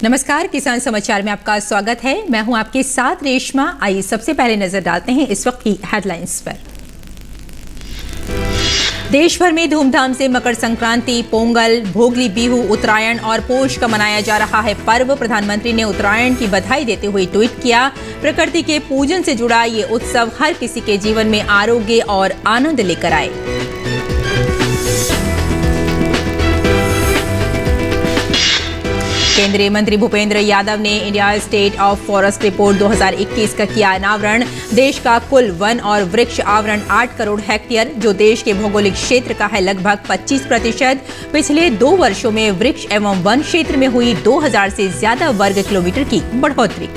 नमस्कार, किसान समाचार में आपका स्वागत है। मैं हूं आपके साथ रेशमा। आइए सबसे पहले नजर डालते हैं इस वक्त की हेडलाइंस पर। देश भर में धूमधाम से मकर संक्रांति, पोंगल, भोगली बिहू, उत्तरायण और पोष का मनाया जा रहा है पर्व। प्रधानमंत्री ने उत्तरायण की बधाई देते हुए ट्वीट किया, प्रकृति के पूजन से जुड़ा ये उत्सव हर किसी के जीवन में आरोग्य और आनंद लेकर आए। केंद्रीय मंत्री भूपेंद्र यादव ने India state of forest report 2021 का किया अनावरण। देश का कुल वन और वृक्ष आवरण 8 करोड़ हेक्टेयर, जो देश के भौगोलिक क्षेत्र का है लगभग 25%। पिछले 2 वर्षों में वृक्ष एवं वन क्षेत्र में हुई 2000 से ज्यादा वर्ग किलोमीटर की बढ़ोतरी।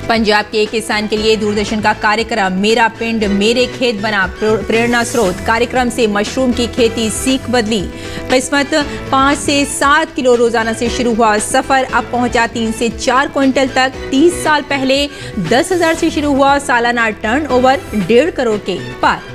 पंजाब के एक किसान के लिए दूरदर्शन का कार्यक्रम मेरा पिंड मेरे खेत बना प्रेरणा स्रोत। कार्यक्रम से मशरूम की खेती सीख बदली। किस्मत 5 से 7 किलो रोजाना से शुरू हुआ सफर, अब पहुंचा 3 से 4 क्विंटल तक। 30 साल पहले 10,000 से शुरू हुआ सालाना टर्नओवर 1.5 करोड़ के पार।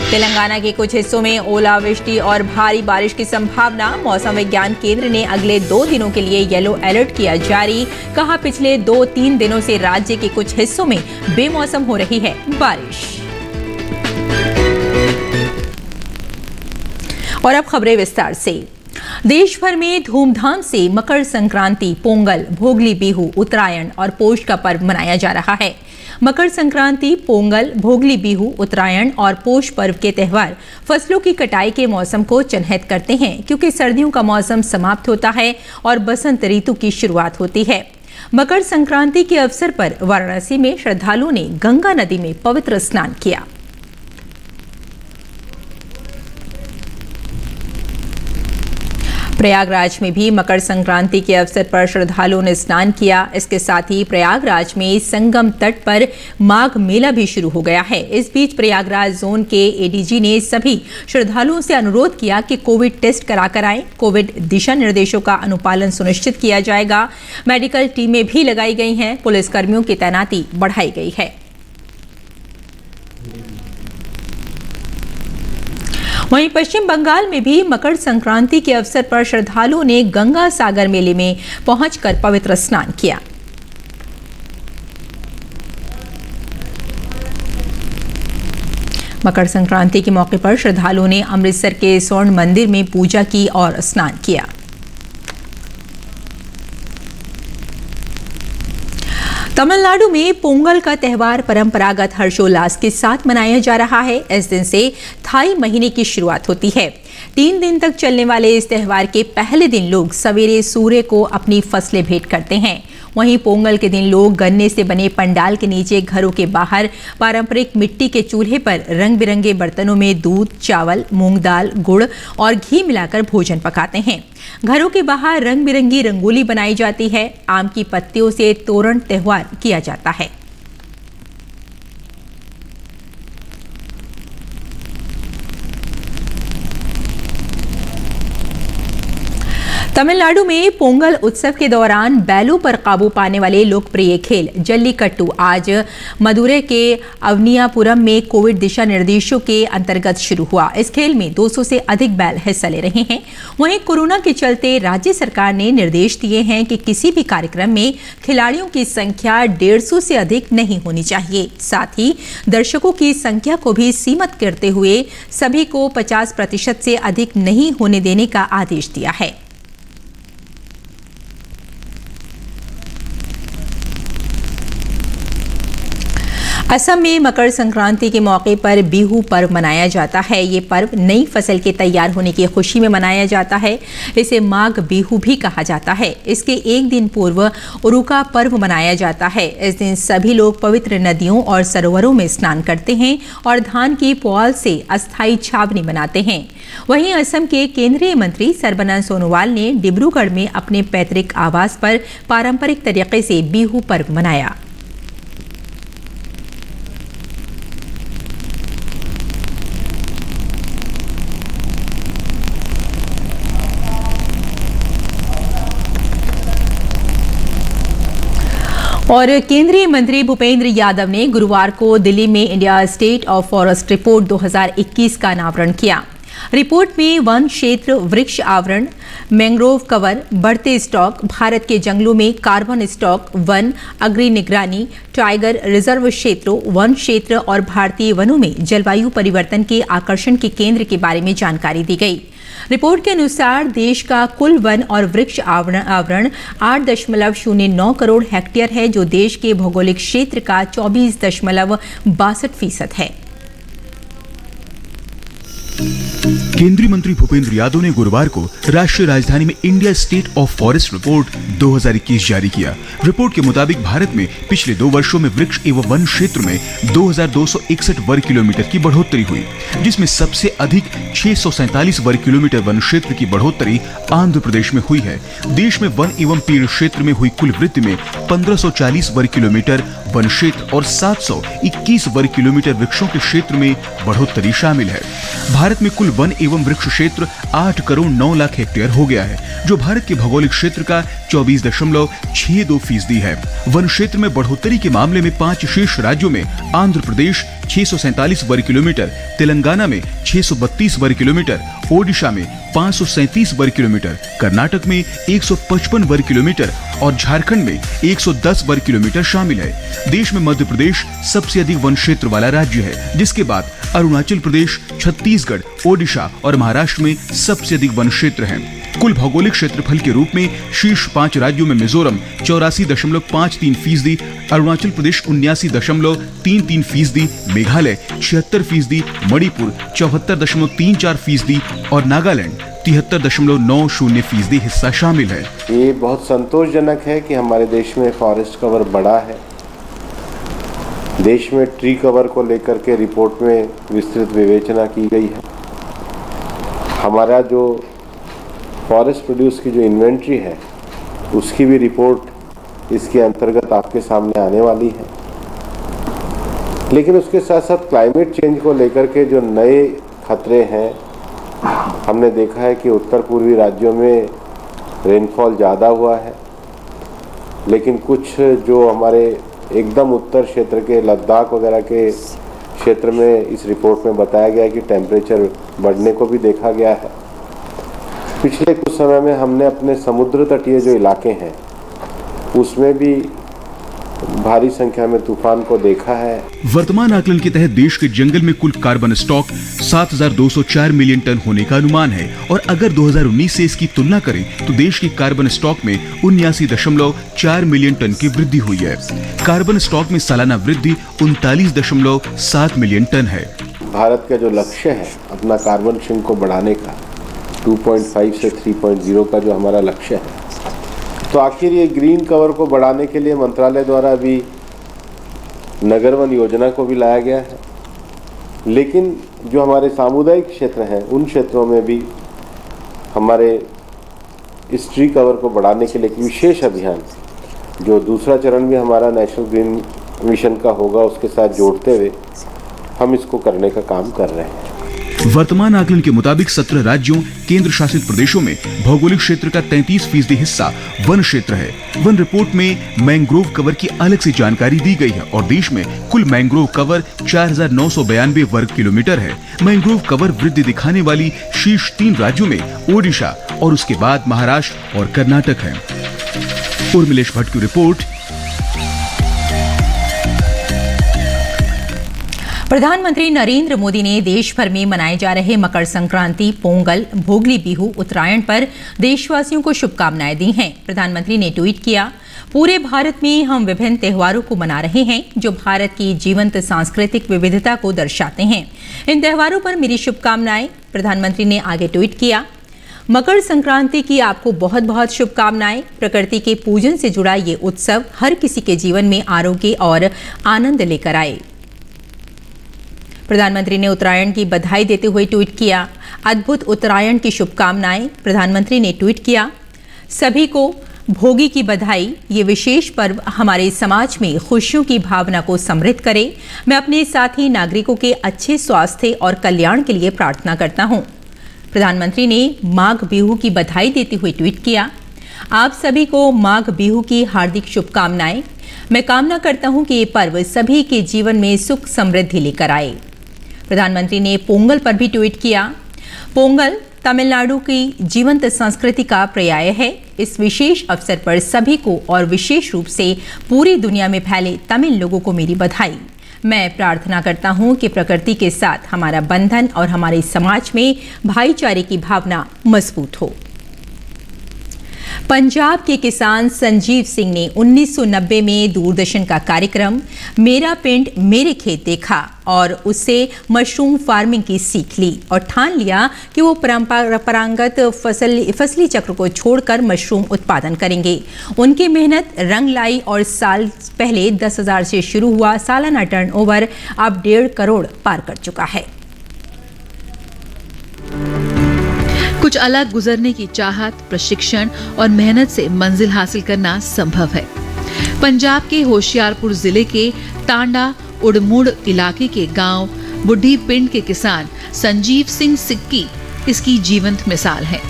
तेलंगाना के कुछ हिस्सों में ओलावृष्टि और भारी बारिश की संभावना। मौसम विज्ञान केंद्र ने अगले 2 दिनों के लिए येलो अलर्ट किया जारी। कहा, पिछले 2-3 दिनों से राज्य के कुछ हिस्सों में बेमौसम हो रही है बारिश। और अब खबरें विस्तार से। देश भर में धूमधाम से मकर संक्रांति, पोंगल, भोगली बिहू, उत्तरायण और पोष का पर्व मनाया जा रहा है। मकर संक्रांति, पोंगल, भोगली बिहू, उत्तरायण और पोष पर्व के त्योहार फसलों की कटाई के मौसम को चिन्हित करते हैं, क्योंकि सर्दियों का मौसम समाप्त होता है और बसंत ऋतु की शुरुआत होती है। मकर संक्रांति के अवसर पर वाराणसी में श्रद्धालुओं ने गंगा नदी में पवित्र स्नान किया। प्रयागराज में भी मकर संक्रांति के अवसर पर श्रद्धालुओं ने स्नान किया। इसके साथ ही प्रयागराज में संगम तट पर माघ मेला भी शुरू हो गया है। इस बीच प्रयागराज जोन के एडीजी ने सभी श्रद्धालुओं से अनुरोध किया कि कोविड टेस्ट कराकर आएं। कोविड दिशा निर्देशों का अनुपालन सुनिश्चित किया जाएगा। मेडिकल टीमें भी लगाई गई हैं। पुलिसकर्मियों की तैनाती बढ़ाई गई है। वहीं पश्चिम बंगाल में भी मकर संक्रांति के अवसर पर श्रद्धालुओं ने गंगा सागर मेले में पहुंचकर पवित्र स्नान किया। मकर संक्रांति के मौके पर श्रद्धालुओं ने अमृतसर के स्वर्ण मंदिर में पूजा की और स्नान किया। तमिलनाडु में पोंगल का त्योहार परंपरागत हर्षोल्लास के साथ मनाया जा रहा है। इस दिन से थाई महीने की शुरुआत होती है। 3 दिन तक चलने वाले इस त्योहार के पहले दिन लोग सवेरे सूर्य को अपनी फसलें भेंट करते हैं। वहीं पोंगल के दिन लोग गन्ने से बने पंडाल के नीचे घरों के बाहर पारंपरिक मिट्टी के चूल्हे पर रंग बिरंगे बर्तनों में दूध, चावल, मूंग दाल, गुड़ और घी मिलाकर भोजन पकाते हैं। घरों के बाहर रंग बिरंगी रंगोली बनाई जाती है। आम की पत्तियों से तोरण त्योहार किया जाता है। तमिलनाडु में पोंगल उत्सव के दौरान बैलों पर काबू पाने वाले लोकप्रिय खेल जल्लीकट्टू आज मदुरै के अवनियापुरम में कोविड दिशा निर्देशों के अंतर्गत शुरू हुआ। इस खेल में 200 से अधिक बैल हिस्सा ले रहे हैं। वहीं कोरोना के चलते राज्य सरकार ने निर्देश दिए हैं कि किसी भी कार्यक्रम में खिलाड़ियों की संख्या 150 से अधिक नहीं होनी चाहिए। साथ ही दर्शकों की संख्या को भी सीमित करते हुए सभी को 50% से अधिक नहीं होने देने का आदेश दिया है। असम में मकर संक्रांति के मौके पर बिहू पर्व मनाया जाता है। ये पर्व नई फसल के तैयार होने की खुशी में मनाया जाता है। इसे माघ बिहू भी कहा जाता है। इसके एक दिन पूर्व उरुका पर्व मनाया जाता है। इस दिन सभी लोग पवित्र नदियों और सरोवरों में स्नान करते हैं और धान की पुआल से अस्थायी छावनी बनाते हैं। वहीं असम के केंद्रीय मंत्री सर्बानंद सोनोवाल ने डिब्रूगढ़ में अपने पैतृक आवास पर पारंपरिक तरीके से बिहू पर्व मनाया। और केंद्रीय मंत्री भूपेंद्र यादव ने गुरुवार को दिल्ली में India state of forest report 2021 का अनावरण किया। रिपोर्ट में वन क्षेत्र, वृक्ष आवरण, मैंग्रोव कवर, बढ़ते स्टॉक, भारत के जंगलों में कार्बन स्टॉक, वन अग्नि निगरानी, टाइगर रिजर्व क्षेत्रों, वन क्षेत्र और भारतीय वनों में जलवायु परिवर्तन के आकर्षण के केंद्र के बारे में जानकारी दी गई। रिपोर्ट के अनुसार देश का कुल वन और वृक्ष आवरण 8.09 करोड़ हेक्टेयर है, जो देश के भौगोलिक क्षेत्र का 24.62% है। केंद्रीय मंत्री भूपेंद्र यादव ने गुरुवार को राष्ट्रीय राजधानी में India state of forest report 2021 जारी किया। रिपोर्ट के मुताबिक भारत में पिछले 2 वर्षों में वृक्ष एवं वन क्षेत्र में 2261 वर्ग किलोमीटर की बढ़ोतरी हुई, जिसमें सबसे अधिक 647 वर्ग किलोमीटर वन क्षेत्र की बढ़ोतरी आंध्र प्रदेश में हुई है। देश में वन एवं पेड़ क्षेत्र में हुई कुल वृद्धि में 1540 वर्ग किलोमीटर वन क्षेत्र और 721 वर्ग किलोमीटर वृक्षों के क्षेत्र में बढ़ोतरी शामिल है। भारत में कुल वन एवं वृक्ष क्षेत्र 8 करोड़ 9 लाख हेक्टेयर हो गया है, जो भारत के भौगोलिक क्षेत्र का 24.62% है। वन क्षेत्र में बढ़ोतरी के मामले में 5 शीर्ष राज्यों में आंध्र प्रदेश 647 वर्ग किलोमीटर, तेलंगाना में 632 वर्ग किलोमीटर, ओडिशा में 537 वर्ग किलोमीटर, कर्नाटक में 155 वर्ग किलोमीटर और झारखंड में 110 वर्ग किलोमीटर शामिल है। देश में मध्य प्रदेश सबसे अधिक वन क्षेत्र वाला राज्य है, जिसके बाद अरुणाचल प्रदेश, छत्तीसगढ़, ओडिशा और महाराष्ट्र में सबसे अधिक वन क्षेत्र हैं। कुल भौगोलिक क्षेत्रफल के रूप में शीर्ष 5 राज्यों में मिजोरम 84.53%, अरुणाचल प्रदेश 79.33%, मेघालय 76%, मणिपुर 74.34% और नागालैंड 73.90% हिस्सा शामिल है। ये बहुत संतोषजनक है कि हमारे देश में फॉरेस्ट कवर बढ़ा है। देश में ट्री कवर को लेकर के रिपोर्ट में विस्तृत विवेचना की गई है। हमारा जो फॉरेस्ट प्रोड्यूस की जो इन्वेंट्री है, उसकी भी रिपोर्ट इसके अंतर्गत आपके सामने आने वाली है। लेकिन उसके साथ साथ क्लाइमेट चेंज को लेकर के जो नए खतरे हैं, हमने देखा है कि उत्तर पूर्वी राज्यों में रेनफॉल ज़्यादा हुआ है, लेकिन कुछ जो हमारे एकदम उत्तर क्षेत्र के लद्दाख वगैरह के क्षेत्र में इस रिपोर्ट में बताया गया है कि टेम्परेचर बढ़ने को भी देखा गया है। पिछले कुछ समय में हमने अपने समुद्र तटीय जो इलाके हैं, उसमें भी भारी संख्या में तूफान को देखा है। वर्तमान आकलन के तहत देश के जंगल में कुल कार्बन स्टॉक 7204 मिलियन टन होने का अनुमान है, और अगर 2019 से इसकी तुलना करें तो देश के कार्बन स्टॉक में 79.4 मिलियन टन की वृद्धि हुई है। कार्बन स्टॉक में सालाना वृद्धि 39.7 मिलियन टन है। भारत का जो लक्ष्य है अपना कार्बन सिंक को बढ़ाने का, 2.5 से 3.0 का जो हमारा लक्ष्य है, तो आखिर ये ग्रीन कवर को बढ़ाने के लिए मंत्रालय द्वारा अभी नगर वन योजना को भी लाया गया है। लेकिन जो हमारे सामुदायिक क्षेत्र हैं, उन क्षेत्रों में भी हमारे इस ट्री कवर को बढ़ाने के लिए एक विशेष अभियान, जो दूसरा चरण भी हमारा नेशनल ग्रीन मिशन का होगा, उसके साथ जोड़ते हुए हम इसको करने का काम कर रहे हैं। वर्तमान आकलन के मुताबिक 17 राज्यों, केंद्र शासित प्रदेशों में भौगोलिक क्षेत्र का 33% हिस्सा वन क्षेत्र है। वन रिपोर्ट में मैंग्रोव कवर की अलग से जानकारी दी गई है, और देश में कुल मैंग्रोव कवर 4992 वर्ग किलोमीटर है। मैंग्रोव कवर वृद्धि दिखाने वाली शीर्ष 3 राज्यों में ओडिशा और उसके बाद महाराष्ट्र और कर्नाटक है। उर्मिलेश भट्ट की रिपोर्ट। प्रधानमंत्री नरेंद्र मोदी ने देश भर में मनाए जा रहे मकर संक्रांति, पोंगल, भोगली बिहू, उत्तरायण पर देशवासियों को शुभकामनाएं दी हैं। प्रधानमंत्री ने ट्वीट किया, पूरे भारत में हम विभिन्न त्योहारों को मना रहे हैं जो भारत की जीवंत सांस्कृतिक विविधता को दर्शाते हैं। इन त्योहारों पर मेरी शुभकामनाएं। प्रधानमंत्री ने आगे ट्वीट किया, मकर संक्रांति की आपको बहुत बहुत शुभकामनाएं। प्रकृति के पूजन से जुड़ा ये उत्सव हर किसी के जीवन में आरोग्य और आनंद लेकर आए। प्रधानमंत्री ने उत्तरायण की बधाई देते हुए ट्वीट किया, अद्भुत उत्तरायण की शुभकामनाएं। प्रधानमंत्री ने ट्वीट किया, सभी को भोगी की बधाई। ये विशेष पर्व हमारे समाज में खुशियों की भावना को समृद्ध करे। मैं अपने साथी नागरिकों के अच्छे स्वास्थ्य और कल्याण के लिए प्रार्थना करता हूँ। प्रधानमंत्री ने माघ बिहू की बधाई देते हुए ट्वीट किया, आप सभी को माघ बिहू की हार्दिक शुभकामनाएं। मैं कामना करता हूं कि ये पर्व सभी के जीवन में सुख समृद्धि लेकर आए। प्रधानमंत्री ने पोंगल पर भी ट्वीट किया, पोंगल तमिलनाडु की जीवंत संस्कृति का पर्याय है। इस विशेष अवसर पर सभी को और विशेष रूप से पूरी दुनिया में फैले तमिल लोगों को मेरी बधाई। मैं प्रार्थना करता हूं कि प्रकृति के साथ हमारा बंधन और हमारे समाज में भाईचारे की भावना मजबूत हो। पंजाब के किसान संजीव सिंह ने 1990 में दूरदर्शन का कार्यक्रम मेरा पिंड मेरे खेत देखा और उससे मशरूम फार्मिंग की सीख ली और ठान लिया कि वो परंपरागत फसली चक्र को छोड़कर मशरूम उत्पादन करेंगे। उनकी मेहनत रंग लाई और साल पहले 10,000 से शुरू हुआ सालाना टर्नओवर अब 1.5 करोड़ पार कर चुका है। कुछ अलग गुजरने की चाहत, प्रशिक्षण और मेहनत से मंजिल हासिल करना संभव है। पंजाब के होशियारपुर जिले के टांडा उड़मुड़ इलाके के गांव बुढ़ी पिंड के किसान संजीव सिंह सिक्की इसकी जीवंत मिसाल है।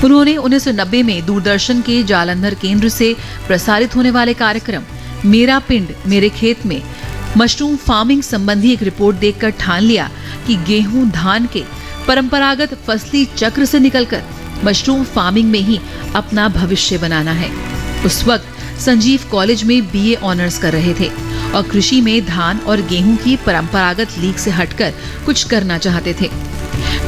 उन्होंने 1990 में दूरदर्शन के जालंधर केंद्र से प्रसारित होने वाले कार्यक्रम मेरा पिंड मेरे खेत में मशरूम फार्मिंग संबंधी एक रिपोर्ट देखकर ठान लिया कि गेहूं धान के परंपरागत फसली चक्र से निकलकर मशरूम फार्मिंग में ही अपना भविष्य बनाना है। उस वक्त संजीव कॉलेज में बीए ऑनर्स कर रहे थे और कृषि में धान और गेहूं की परंपरागत लीग से हटकर कुछ करना चाहते थे।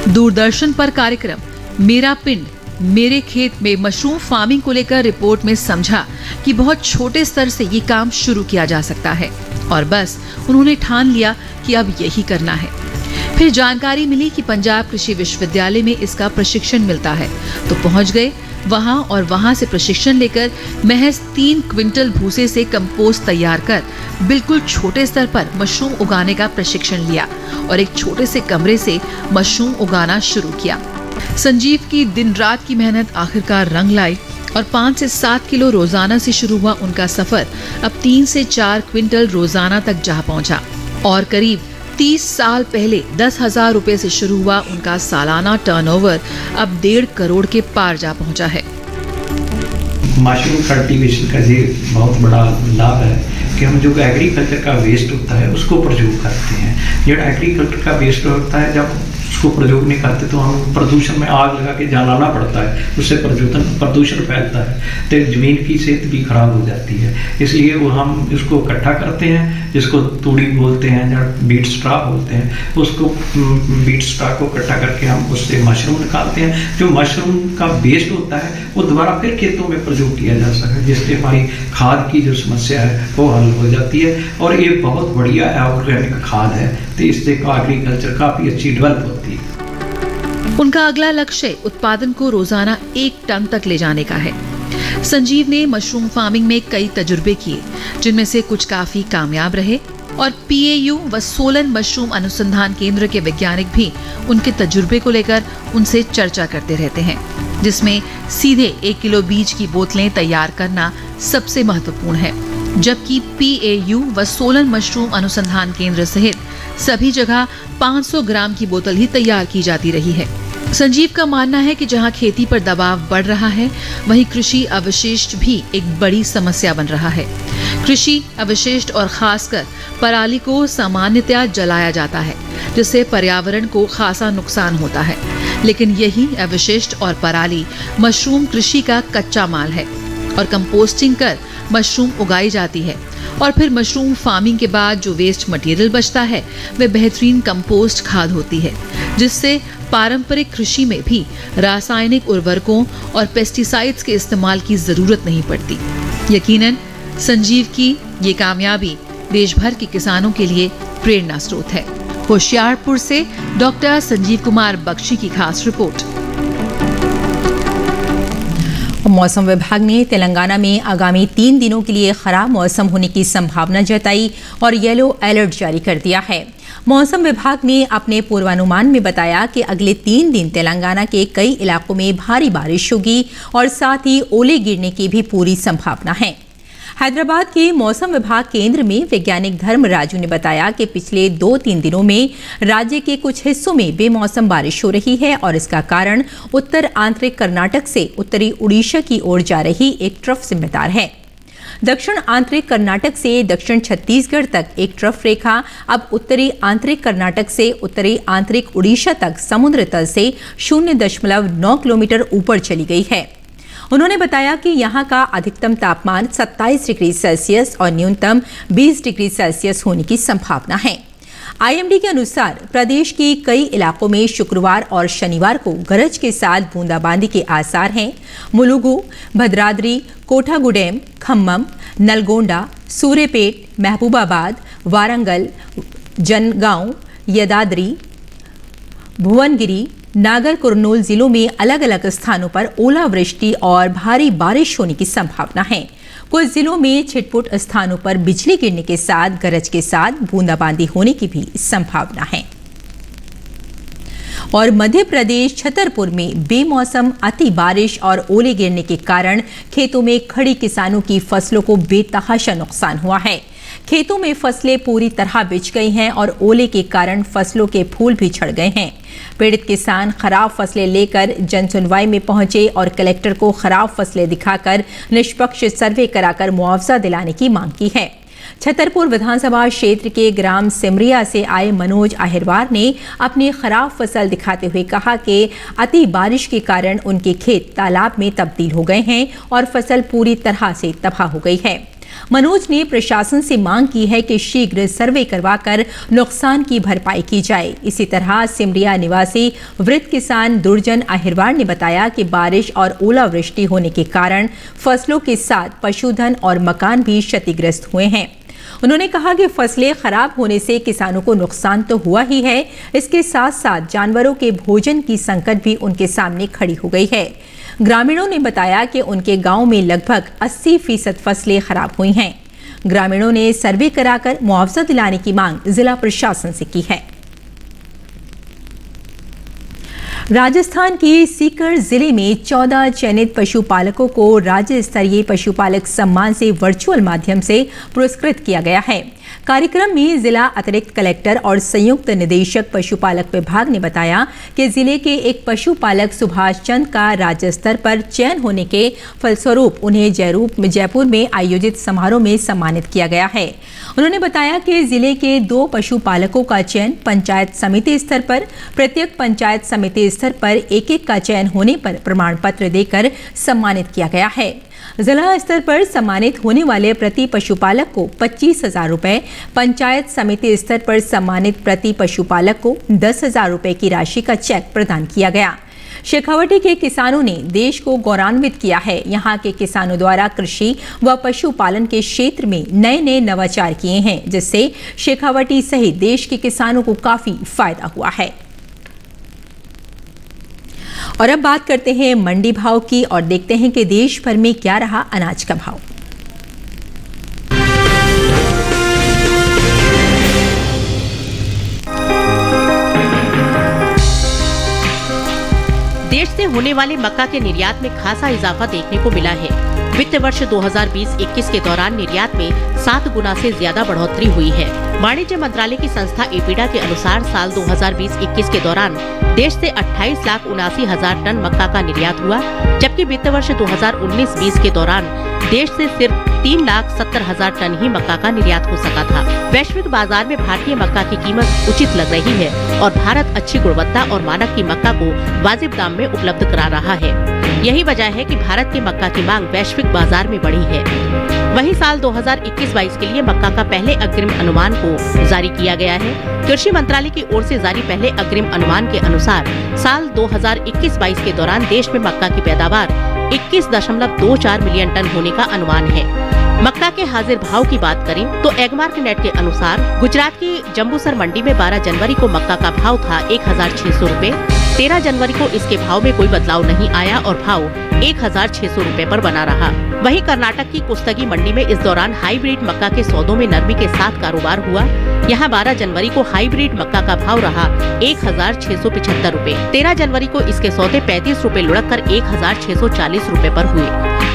दूरदर्शन पर कार्यक्रम मेरा पिंड मेरे खेत में मशरूम फार्मिंग को लेकर रिपोर्ट में समझा कि बहुत छोटे स्तर से ये काम शुरू किया जा सकता है और बस उन्होंने ठान लिया कि अब यही करना है। फिर जानकारी मिली कि पंजाब कृषि विश्वविद्यालय में इसका प्रशिक्षण मिलता है तो पहुंच गए वहां और वहां से प्रशिक्षण लेकर महज 3 क्विंटल भूसे से कंपोस्ट तैयार कर बिल्कुल छोटे स्तर पर मशरूम उगाने का प्रशिक्षण लिया और एक छोटे से कमरे से मशरूम उगाना शुरू किया। संजीव की दिन रात की मेहनत आखिरकार रंग लाई और 5 से 7 किलो रोजाना से शुरू हुआ उनका सफर अब 3 से 4 क्विंटल रोजाना तक जा पहुंचा और करीब 30 साल पहले 10,000 रुपए से शुरू हुआ उनका सालाना टर्नओवर अब 1.5 करोड़ के पार जा पहुंचा है। मशरूम कल्टीवेशन का ये बहुत बड़ा लाभ है कि हम जो एग्रीकल्चर का वेस्ट होता है उसको प्रयोग करते हैं। जो एग्रीकल्चर का वेस्ट होता है जब उसको प्रयोग नहीं करते तो हम प्रदूषण में आग लगा के जलाना पड़ता है, उससे प्रदूषण फैलता है तो जमीन की सेहत भी खराब हो जाती है। इसलिए वो हम इसको इकट्ठा करते हैं जिसको तूड़ी बोलते हैं या बीट स्ट्रा बोलते हैं। उसको बीट स्ट्रा को इकट्ठा करके हम उससे मशरूम निकालते हैं। जो मशरूम का वेस्ट होता है वो दोबारा फिर खेतों में प्रयोग किया जा सकता है जिससे हमारी खाद की जो समस्या है वो हल हो जाती है और ये बहुत बढ़िया ऑर्गेनिक खाद है तो इससे एग्रीकल्चर काफी अच्छी डेवलप होती है। उनका अगला लक्ष्य उत्पादन को रोजाना 1 टन तक ले जाने का है। संजीव ने मशरूम फार्मिंग में कई तजुर्बे किए जिनमें से कुछ काफी कामयाब रहे और पीएयू व सोलन मशरूम अनुसंधान केंद्र के वैज्ञानिक भी उनके तजुर्बे को लेकर उनसे चर्चा करते रहते हैं, जिसमें सीधे 1 किलो बीज की बोतलें तैयार करना सबसे महत्वपूर्ण है, जबकि पीएयू व सोलन मशरूम अनुसंधान केंद्र सहित सभी जगह 500 ग्राम की बोतल ही तैयार की जाती रही है। संजीव का मानना है कि जहां खेती पर दबाव बढ़ रहा है वहीं कृषि अवशिष्ट भी एक बड़ी समस्या बन रहा है। कृषि अवशिष्ट और खासकर पराली को सामान्यतया जलाया जाता है जिससे पर्यावरण को खासा नुकसान होता है, लेकिन यही अवशिष्ट और पराली मशरूम कृषि का कच्चा माल है और कंपोस्टिंग कर मशरूम उगाई जाती है और फिर मशरूम फार्मिंग के बाद जो वेस्ट मटेरियल बचता है वह बेहतरीन कंपोस्ट खाद होती है जिससे पारंपरिक कृषि में भी रासायनिक उर्वरकों और पेस्टिसाइड्स के इस्तेमाल की जरूरत नहीं पड़ती। यकीनन संजीव की ये कामयाबी देश भर के किसानों के लिए प्रेरणा स्रोत है। होशियारपुर से डॉक्टर संजीव कुमार बख्शी की खास रिपोर्ट। मौसम विभाग ने तेलंगाना में आगामी 3 दिनों के लिए खराब मौसम होने की संभावना जताई और येलो अलर्ट जारी कर दिया है। मौसम विभाग ने अपने पूर्वानुमान में बताया कि अगले 3 दिन तेलंगाना के कई इलाकों में भारी बारिश होगी और साथ ही ओले गिरने की भी पूरी संभावना है। हैदराबाद के मौसम विभाग केंद्र में वैज्ञानिक धर्म राजू ने बताया कि पिछले 2-3 दिनों में राज्य के कुछ हिस्सों में बेमौसम बारिश हो रही है और इसका कारण उत्तर आंतरिक कर्नाटक से उत्तरी उड़ीसा की ओर जा रही एक ट्रफ जिम्मेदार है। दक्षिण आंतरिक कर्नाटक से दक्षिण छत्तीसगढ़ तक एक ट्रफ रेखा अब उत्तरी आंतरिक कर्नाटक से उत्तरी आंतरिक उड़ीसा तक समुद्र तल से 0.9 किलोमीटर ऊपर चली गई है। उन्होंने बताया कि यहां का अधिकतम तापमान 27 डिग्री सेल्सियस और न्यूनतम 20 डिग्री सेल्सियस होने की संभावना है। आईएमडी के अनुसार प्रदेश के कई इलाकों में शुक्रवार और शनिवार को गरज के साथ बूंदाबांदी के आसार हैं। मुलुगु, भद्राद्री, कोठागुडेम, खम्मम, नलगोंडा, सूर्यपेट, महबूबाबाद, वारंगल, जनगांव, यदाद्री, भुवनगिरी, नागर कुरनूल जिलों में अलग अलग स्थानों पर ओलावृष्टि और भारी बारिश होने की संभावना है। कुछ जिलों में छिटपुट स्थानों पर बिजली गिरने के साथ गरज के साथ बूंदाबांदी होने की भी संभावना है। और मध्य प्रदेश छतरपुर में बेमौसम अति बारिश और ओले गिरने के कारण खेतों में खड़ी किसानों की फसलों को बेतहाशा नुकसान हुआ है। खेतों में फसलें पूरी तरह बिछ गई हैं और ओले के कारण फसलों के फूल भी झड़ गए हैं। पीड़ित किसान खराब फसलें लेकर जनसुनवाई में पहुंचे और कलेक्टर को खराब फसलें दिखाकर निष्पक्ष सर्वे कराकर मुआवजा दिलाने की मांग की है। छतरपुर विधानसभा क्षेत्र के ग्राम सिमरिया से आए मनोज अहिरवार ने अपनी खराब फसल दिखाते हुए कहा कि अति बारिश के कारण उनके खेत तालाब में तब्दील हो गए हैं और फसल पूरी तरह से तबाह हो गई है। मनोज ने प्रशासन से मांग की है कि शीघ्र सर्वे करवाकर नुकसान की भरपाई की जाए। इसी तरह सिमरिया निवासी वृद्ध किसान दुर्जन अहिरवार ने बताया कि बारिश और ओलावृष्टि होने के कारण फसलों के साथ पशुधन और मकान भी क्षतिग्रस्त हुए हैं। उन्होंने कहा कि फसलें खराब होने से किसानों को नुकसान तो हुआ ही है, इसके साथ साथ जानवरों के भोजन की संकट भी उनके सामने खड़ी हो गई है। ग्रामीणों ने बताया कि उनके गांव में लगभग 80% फसलें खराब हुई हैं। ग्रामीणों ने सर्वे कराकर मुआवजा दिलाने की मांग जिला प्रशासन से की है। राजस्थान के सीकर जिले में 14 चयनित पशुपालकों को राज्य स्तरीय पशुपालक सम्मान से वर्चुअल माध्यम से पुरस्कृत किया गया है। कार्यक्रम में जिला अतिरिक्त कलेक्टर और संयुक्त निदेशक पशुपालक विभाग ने बताया कि जिले के एक पशुपालक सुभाष चंद का राज्य स्तर पर चयन होने के फलस्वरूप उन्हें जयपुर में आयोजित समारोह में सम्मानित किया गया है। उन्होंने बताया कि जिले के 2 पशुपालकों का चयन पंचायत समिति स्तर पर, प्रत्येक पंचायत समिति स्तर पर एक का चयन होने पर प्रमाण पत्र देकर सम्मानित किया गया है। जिला स्तर पर सम्मानित होने वाले प्रति पशुपालक को 25,000 रुपए, पंचायत समिति स्तर पर सम्मानित प्रति पशुपालक को 10,000 रुपए की राशि का चेक प्रदान किया गया। शेखावटी के किसानों ने देश को गौरवान्वित किया है। यहाँ के किसानों द्वारा कृषि व पशुपालन के क्षेत्र में नए नवाचार किए हैं, जिससे शेखावटी सहित देश के किसानों को काफी फायदा हुआ है। और अब बात करते हैं मंडी भाव की और देखते हैं कि देश भर में क्या रहा अनाज का भाव। देश से होने वाले मक्का के निर्यात में खासा इजाफा देखने को मिला है। वित्त वर्ष 2020-21 के दौरान निर्यात में 7 गुना से ज्यादा बढ़ोतरी हुई है। वाणिज्य मंत्रालय की संस्था एपीडा के अनुसार साल 2020-21 के दौरान देश से 28,79,000 टन मक्का का निर्यात हुआ, जबकि वित्त वर्ष 2019-20 के दौरान देश से सिर्फ 3,70,000 टन ही मक्का का निर्यात हो सका था। वैश्विक बाजार में भारतीय मक्का की कीमत उचित लग रही है और भारत अच्छी गुणवत्ता और मानक की मक्का को वाजिब दाम में उपलब्ध करा रहा है। यही वजह है कि भारत की मक्का की मांग वैश्विक बाजार में बढ़ी है। वहीं साल 2021-22 के लिए मक्का का पहले अग्रिम अनुमान को जारी किया गया है। कृषि मंत्रालय की ओर से जारी पहले अग्रिम अनुमान के अनुसार साल 2021-22 के दौरान देश में मक्का की पैदावार 21.24 मिलियन टन होने का अनुमान है। मक्का के हाजिर भाव की बात करें तो एगमार्क नेट के अनुसार गुजरात की जम्बूसर मंडी में 12 जनवरी को मक्का का भाव था 1,600 रुपए। 13 जनवरी को इसके भाव में कोई बदलाव नहीं आया और भाव 1,600 रुपए पर बना रहा। वहीं कर्नाटक की कुस्तगी मंडी में इस दौरान हाइब्रिड मक्का के सौदों में नरमी के साथ कारोबार हुआ। यहाँ 12 जनवरी को हाइब्रिड मक्का का भाव रहा 1,675 रुपए। 13 जनवरी को इसके सौदे 35 रुपए लुढ़क कर 1,640 रुपए पर हुए।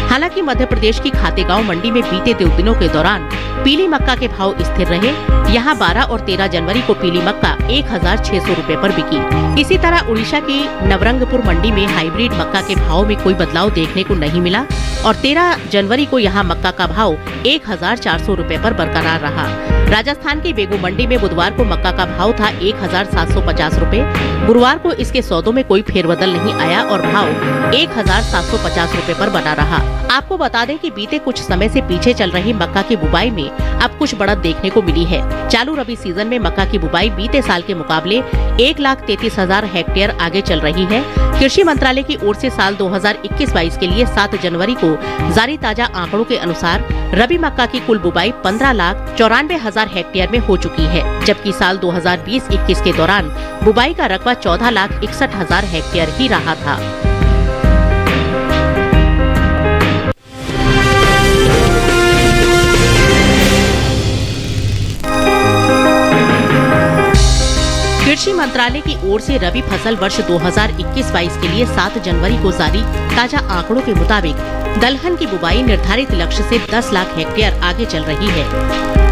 हालांकि मध्य प्रदेश की खातेगांव मंडी में बीते 2 दिनों के दौरान पीली मक्का के भाव स्थिर रहे। यहाँ 12 और 13 जनवरी को पीली मक्का 1,600 रुपए पर बिकी। इसी तरह उड़ीसा की नवरंगपुर मंडी में हाइब्रिड मक्का के भाव में कोई बदलाव देखने को नहीं मिला और 13 जनवरी को यहाँ मक्का का भाव 1,400 रुपए पर बरकरार रहा। राजस्थान की बेगू मंडी में बुधवार को मक्का का भाव था 1,750 रुपए। गुरुवार को इसके सौदों में कोई फेरबदल नहीं आया और भाव 1,750 रुपए पर बना रहा। आपको बता दें कि बीते कुछ समय से पीछे चल रही मक्का की बुवाई में अब कुछ बढ़त देखने को मिली है। चालू रबी सीजन में मक्का की बुवाई बीते साल के मुकाबले 1,33,000 हेक्टेयर आगे चल रही है। कृषि मंत्रालय की ओर से साल 2021-22 के लिए 7 जनवरी को जारी ताजा आंकड़ों के अनुसार रबी मक्का की कुल बुवाई 15,94,000 हेक्टेयर में हो चुकी है, जबकि साल 2020-21 के दौरान बुवाई का रकबा 14,61,000 हेक्टेयर ही रहा था। कृषि मंत्रालय की ओर से रबी फसल वर्ष 2021-22 के लिए 7 जनवरी को जारी ताजा आंकड़ों के मुताबिक दलहन की बुवाई निर्धारित लक्ष्य से 10 लाख हेक्टेयर आगे चल रही है।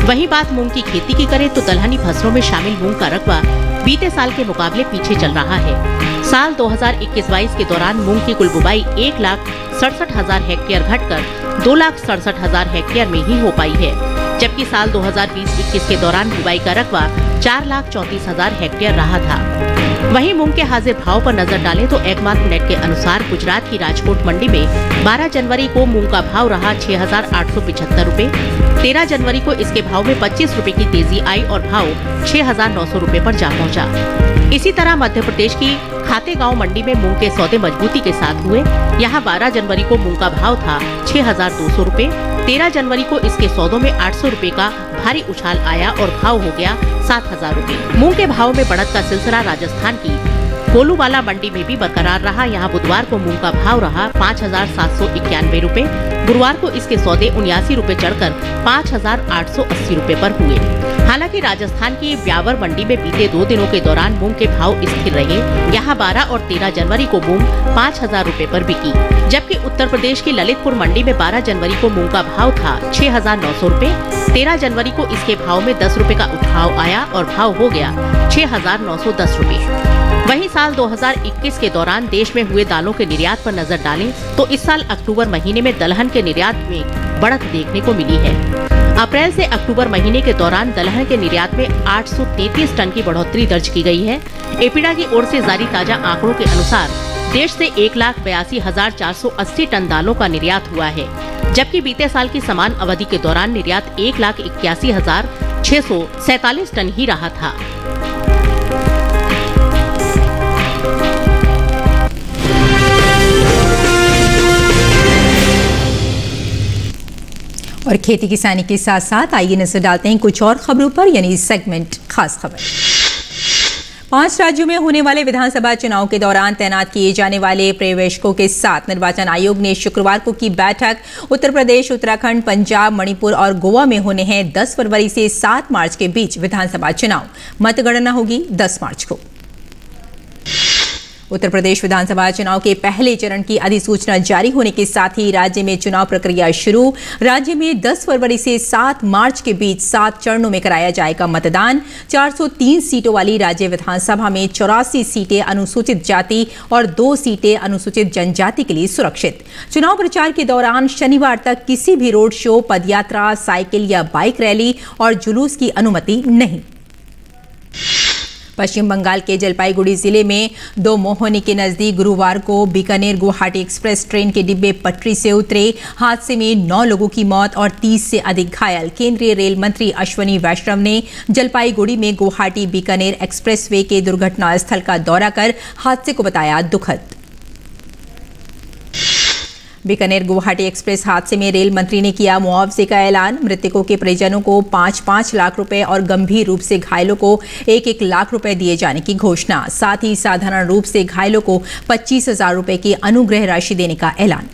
वहीं बात मूंग की खेती की करें तो दलहनी फसलों में शामिल मूंग का रकबा बीते साल के मुकाबले पीछे चल रहा है। साल 2021-22 के दौरान मूंग की कुल बुवाई 1,67,000 हेक्टेयर घटकर 2,67,000 हेक्टेयर में ही हो पाई है, जबकि साल 2020-21 के दौरान बुवाई का रकबा 4,34,000 हेक्टेयर रहा था। वहीं मूंग के हाजिर भाव पर नजर डालें तो एकमात्र नेट के अनुसार गुजरात की राजकोट मंडी में 12 जनवरी को मूंग का भाव रहा 6,875 रुपए। 13 जनवरी को इसके भाव में 25 रुपए की तेजी आई और भाव 6,900 रुपए पर जा पहुंचा। इसी तरह मध्य प्रदेश की खातेगांव मंडी में मूंग के सौदे मजबूती के साथ हुए। यहाँ 12 जनवरी को मूंग का भाव था 6,200 रुपए। 13 जनवरी को इसके सौदों में 800 रुपए का भारी उछाल आया और भाव हो गया 7,000 रुपए। मूंग के भाव में बढ़त का सिलसिला राजस्थान की कोलूवाला मंडी में भी बरकरार रहा। यहाँ बुधवार को मूंग का भाव रहा 5,791 रुपए। गुरुवार को इसके सौदे 79 रुपए चढ़कर 5,880 रुपए पर हुए। हालांकि राजस्थान की ब्यावर मंडी में बीते 2 दिनों के दौरान मूंग के भाव स्थिर रहे। यहाँ 12 और 13 जनवरी को मूंग 5,000 रुपए पर बिकी, जबकि उत्तर प्रदेश की ललितपुर मंडी में 12 जनवरी को मूंग का भाव था 6,900 रुपए। 13 जनवरी को इसके भाव में 10 रुपए का उठाव आया और भाव हो गया 6,910 रुपए। वहीं साल 2021 के दौरान देश में हुए दालों के निर्यात पर नजर डालें तो इस साल अक्टूबर महीने में दलहन के निर्यात में बढ़त देखने को मिली है। अप्रैल से अक्टूबर महीने के दौरान दलहन के निर्यात में 833 टन की बढ़ोतरी दर्ज की गई है। एपीडा की ओर से जारी ताजा आंकड़ों के अनुसार देश से 1,82,480 टन दालों का निर्यात हुआ है, जबकि बीते साल की समान अवधि के दौरान निर्यात 1,81,647 टन ही रहा था। और खेती किसानी के साथ साथ आइए नजर डालते हैं कुछ और खबरों पर, यानी सेगमेंट खास खबर। 5 राज्यों में होने वाले विधानसभा चुनाव के दौरान तैनात किए जाने वाले पर्यवेक्षकों के साथ निर्वाचन आयोग ने शुक्रवार को की बैठक। उत्तर प्रदेश, उत्तराखंड, पंजाब, मणिपुर और गोवा में होने हैं 10 फरवरी से 7 मार्च के बीच विधानसभा चुनाव। मतगणना होगी 10 मार्च को। उत्तर प्रदेश विधानसभा चुनाव के पहले चरण की अधिसूचना जारी होने के साथ ही राज्य में चुनाव प्रक्रिया शुरू। राज्य में 10 फरवरी से 7 मार्च के बीच 7 चरणों में कराया जाएगा मतदान। 403 सीटों वाली राज्य विधानसभा में 84 सीटें अनुसूचित जाति और 2 सीटें अनुसूचित जनजाति के लिए सुरक्षित। चुनाव प्रचार के दौरान शनिवार तक किसी भी रोड शो, पदयात्रा, साइकिल या बाइक रैली और जुलूस की अनुमति नहीं। पश्चिम बंगाल के जलपाईगुड़ी जिले में दो मोहनी के नजदीक गुरुवार को बीकानेर गुवाहाटी एक्सप्रेस ट्रेन के डिब्बे पटरी से उतरे। हादसे में 9 लोगों की मौत और 30 से अधिक घायल। केंद्रीय रेल मंत्री अश्वनी वैष्णव ने जलपाईगुड़ी में गुवाहाटी बीकानेर एक्सप्रेसवे के दुर्घटना स्थल का दौरा कर हादसे को बताया दुखद। बीकानेर गुवाहाटी एक्सप्रेस हादसे में रेल मंत्री ने किया मुआवजे का ऐलान। मृतकों के परिजनों को 5-5 लाख रुपए और गंभीर रूप से घायलों को 1-1 लाख रुपए दिए जाने की घोषणा। साथ ही साधारण रूप से घायलों को 25,000 रुपए की अनुग्रह राशि देने का ऐलान।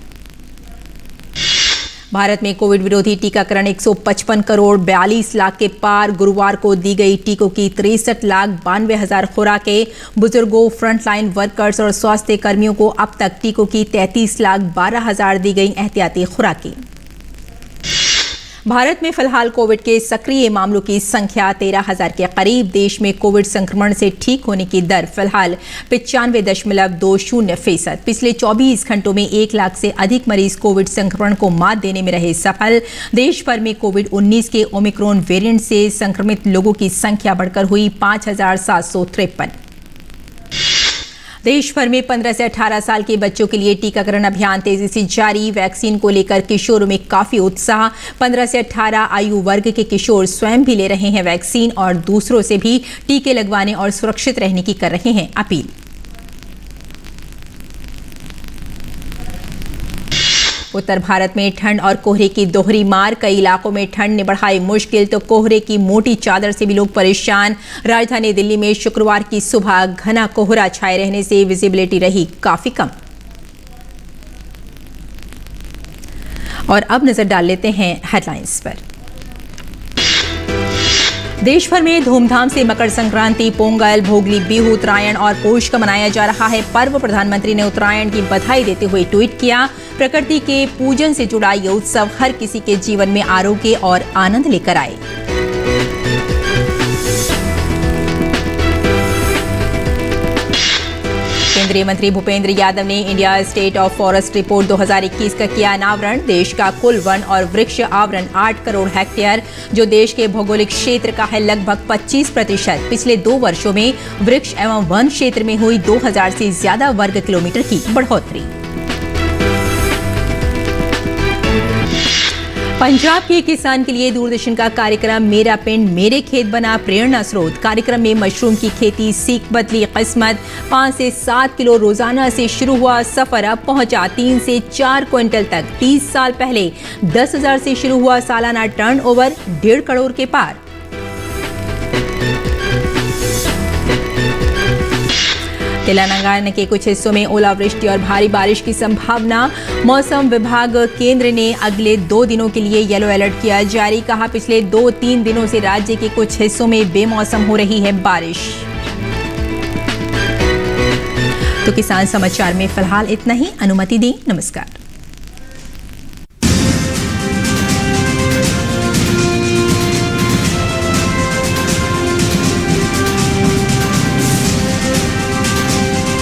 भारत में कोविड विरोधी टीकाकरण 155 करोड़ 42 लाख के पार। गुरुवार को दी गई टीकों की 63,92,000 खुराकें। बुजुर्गों, फ्रंटलाइन वर्कर्स और स्वास्थ्य कर्मियों को अब तक टीकों की 33,12,000 दी गई एहतियाती खुराकें। भारत में फिलहाल कोविड के सक्रिय मामलों की संख्या 13,000 के करीब। देश में कोविड संक्रमण से ठीक होने की दर फिलहाल 95.20%। पिछले 24 घंटों में 1 लाख से अधिक मरीज कोविड संक्रमण को मात देने में रहे सफल। देश भर में कोविड-19 के ओमिक्रॉन वेरिएंट से संक्रमित लोगों की संख्या बढ़कर हुई 5,753। देश भर में 15 से 18 साल के बच्चों के लिए टीकाकरण अभियान तेजी से जारी। वैक्सीन को लेकर किशोरों में काफी उत्साह। 15 से 18 आयु वर्ग के किशोर स्वयं भी ले रहे हैं वैक्सीन और दूसरों से भी टीके लगवाने और सुरक्षित रहने की कर रहे हैं अपील। उत्तर भारत में ठंड और कोहरे की दोहरी मार। कई इलाकों में ठंड ने बढ़ाई मुश्किल तो कोहरे की मोटी चादर से भी लोग परेशान। राजधानी दिल्ली में शुक्रवार की सुबह घना कोहरा छाए रहने से विजिबिलिटी रही काफी कम। और अब नजर डाल लेते हैं हेडलाइंस पर। देश भर में धूमधाम से मकर संक्रांति, पोंगल, भोगली, बिहू, उत्तरायण और पोष का मनाया जा रहा है पर्व। प्रधानमंत्री ने उत्तरायण की बधाई देते हुए ट्वीट किया, प्रकृति के पूजन से जुड़ा ये उत्सव हर किसी के जीवन में आरोग्य और आनंद लेकर आए। केंद्रीय मंत्री भूपेंद्र यादव ने India state of forest report 2021 का किया अनावरण। देश का कुल वन और वृक्ष आवरण 8 करोड़ हेक्टेयर, जो देश के भौगोलिक क्षेत्र का है लगभग 25%। पिछले 2 वर्षों में वृक्ष एवं वन क्षेत्र में हुई 2000 से ज्यादा वर्ग किलोमीटर की बढ़ोतरी। पंजाब के किसान के लिए दूरदर्शन का कार्यक्रम मेरा पिंड मेरे खेत बना प्रेरणा स्रोत। कार्यक्रम में मशरूम की खेती सीख बदली किस्मत। 5 से 7 किलो रोजाना से शुरू हुआ सफर अब पहुंचा 3 से 4 क्विंटल तक। 30 साल पहले 10,000 से शुरू हुआ सालाना टर्नओवर 1.5 करोड़ के पार। तेलंगाना के कुछ हिस्सों में ओलावृष्टि और भारी बारिश की संभावना। मौसम विभाग केंद्र ने अगले 2 दिनों के लिए येलो अलर्ट किया जारी। कहा, पिछले 2-3 दिनों से राज्य के कुछ हिस्सों में बेमौसम हो रही है बारिश। तो किसान समाचार में फिलहाल इतना ही। अनुमति दें, नमस्कार।